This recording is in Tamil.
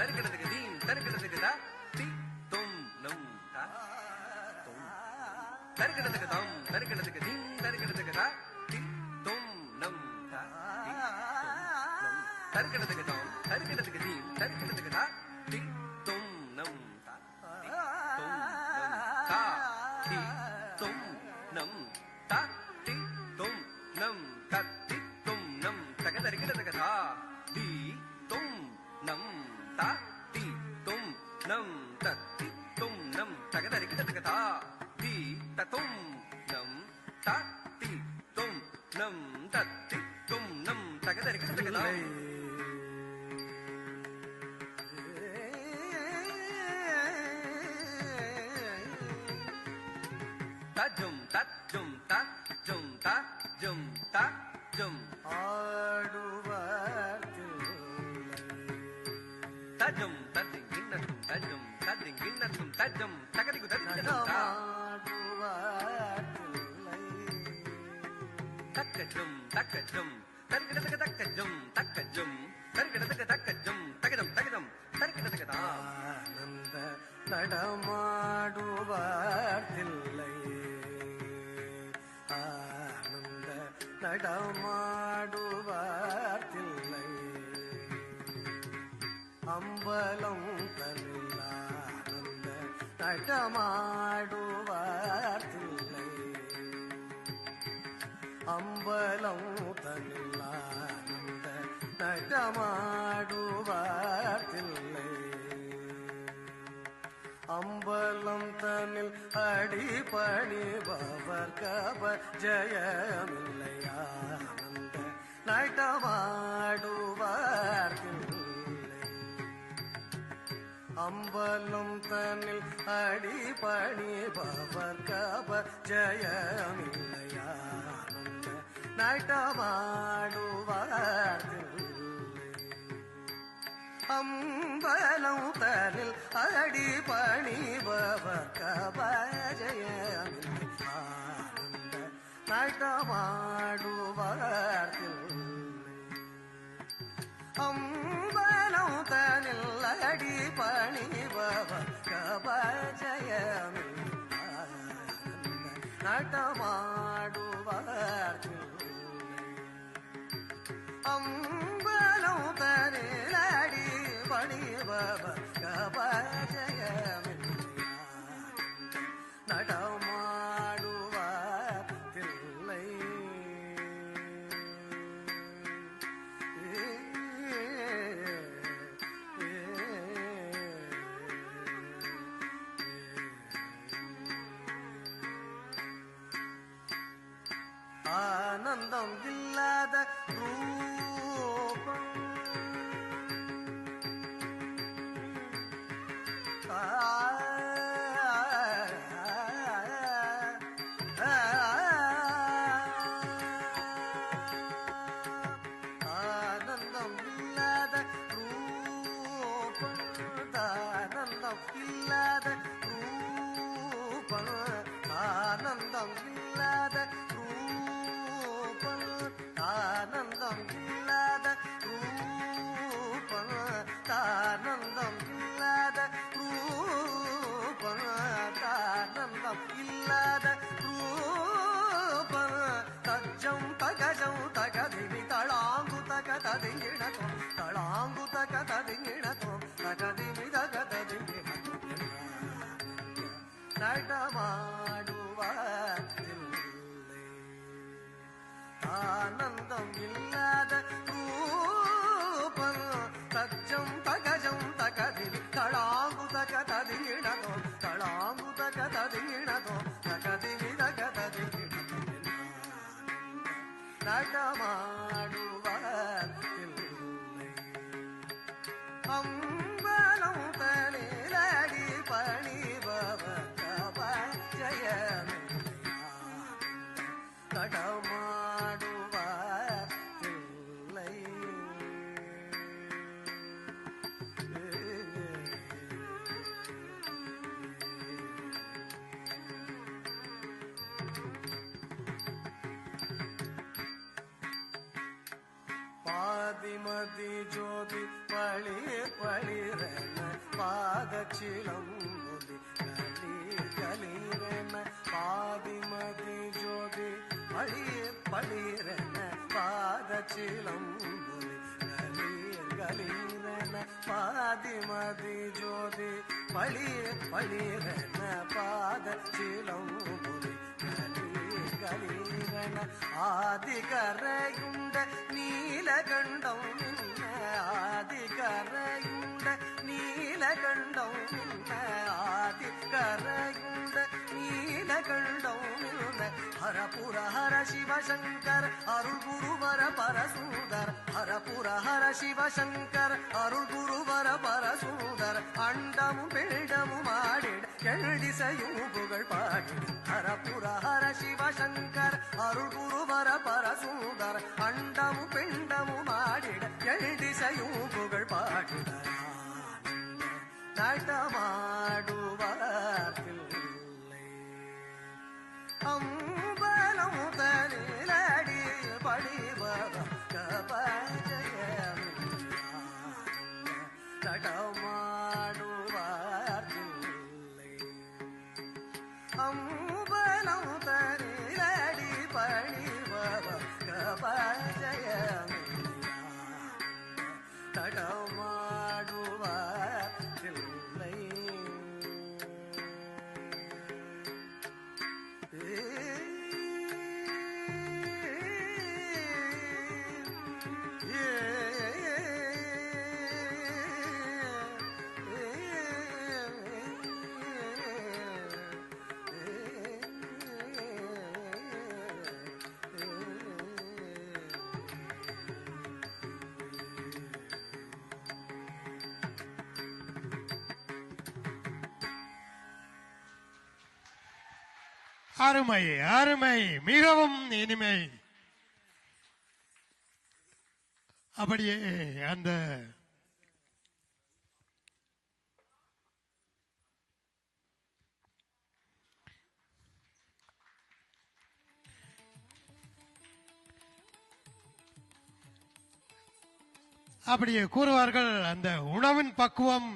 தருகிடதுக்கு தீம் தருகிடதுக்கு தா தி தும் நம் தா தும் தருகிடதுக்கு தம் தருகிடதுக்கு தீம் தருகிடதுக்கு தா தி தும் நம் தா தி தும் நம் தருகிடதுக்கு தம் தருகிடதுக்கு தீம் தருகிடதுக்கு தா தி தும் நம் தா தி தும் நம் தா தி தும் நம் தா தி தும் நம் தத்தி தும் நம் தகதரிகிடதுக்கு தா தி தும் நம் தா தி தும் நம் தத்தி தும் நம் தகதரிகிடதுக்கு தா தி தத்தும் நம் தா தி தும் நம் தத்தி தும் நம் தகதரிகிடதுக்கு தா தஜும் தஜும் தஜும் தஜும் தஜும் ஆடுவார் தஜும் தத்திங் கிண்ணத்தும் தஜும் தத்திங் கிண்ணத்தும் தஜும் தகதிகு தஜும் தக்கஜும் தக்கஜும் தர்கிடதுக்கு தக்கஜும் தக்கஜும் தர்கிடதுக்கு தக்கஜும் தகஜம் தகஜம் தர்கிடதுக்கு தா ஆனந்த நடமாடுவார் தில்லை ஆனந்த நடமாடுவார் தில்லை அம்பலம் தனில் ஆனந்த நடமாடுவார் தில்லை அம்பலம் தனில் ஆனந்த நடமாடுவார் தில்லை அம்பலம் தனில் அடிபணிபவர் கப ஜயமில்லை ஆனந்த நடமாடுவார் தில்லை அம்பலம் தனில் அடிபணிபவர் கப ஜயமில்லை ஆனந்த நடமாடுவார் தில்லை அம்பலம் தனில் அடிபணிபவர் கபஜயமில்லை ஆனந்த நடமாடுவார் தில்லை அம்பலம் தனில் அடிபணிபவர் கபஜயமில்லை ஆனந்த நடமாடுவார் தில்லை அம்பலம் தனில் அடிபணிபவர் கபஜயமில்லை நடமாடுவார் தில்லை ஆனந்தம் இல்லாத ரூபம் ஆனந்தம் இல்லாத ரூபம் ஆனந்தம் இல்லாத ரூபம் ஆனந்தம் இல்லாத ரூபம் ஆனந்தம் இல்லாத ரூபம் ஆனந்தம் இல்லாத ரூபம் ஆனந்தம் இல்லாத ரூபம் தஜ்ஜம் தகஜம் தகதிமி தளாங்கு தக ததிங்கிணத்தோம் தளாங்கு தக ததிங்கிணத்தோம் தகதிமி தகதிங்கிணத்தோம் நடமாடுவார் தில்லை ஆனந்தம் இல்லாத ரூபம் தஜ்ஜம் தகஜம் தகதிமி தளாங்கு தக ததிங்கிணத்தோம் தளாங்கு தக ததிங்கிணத்தோம் தகதிமி தகதிங்கிணத்தோம் நடமாடுவார் தில்லை அம்பலம் தனில் அடிபணிபவர் கபஜயமில்லை நடமாடுவார் தில்லை பாதிமதி ஜோதி பளிர் பளிரென பாதச்சிலம்பொலி களீர் களீரென பாதிமதி ஜோதி பளிர் பளிரென பாதச்சிலம்பொலி களீர் களீரென பாதிமதி ஜோதி பளிர் பளிரென பாதச்சிலம்பொலி களீர் களீரென ஆதிகரையுண்ட நீலகண்டம் நின்ன ஆதிகரையுண்ட நீலகண்டம் நின்ன ஆதிகரையுண்ட நீலகண்டம் நின்ன ஹரபுர ஹர சிவசங்கர் அருள் குருவர பரசூதர் ஹரபுர ஹர சிவசங்கர் அருள் குருவர பரசூதர் அண்டமும் பிண்டமும் ஆடிட எழுதிசையும் புகழ் பாடிட ஹரபுர ஹர சிவசங்கர் அருள் குருவர பரசூதர் அண்டமும் பிண்டமும் ஆடிட எழுதிசையும் புகழ் பாடிட நடமாடுவார் பிள்ளை அம்பலம் தனிலடி படிவர கபஜயம் நடமாடுவார் பிள்ளை அம்பலம் தனிலடி படிவர கபஜயம் நடமாடுவார் பிள்ளை அருமை அருமை, மிகவும் இனிமை. அப்படியே அந்த அப்படியே கூறுவார்கள், அந்த உணவின் பக்குவம்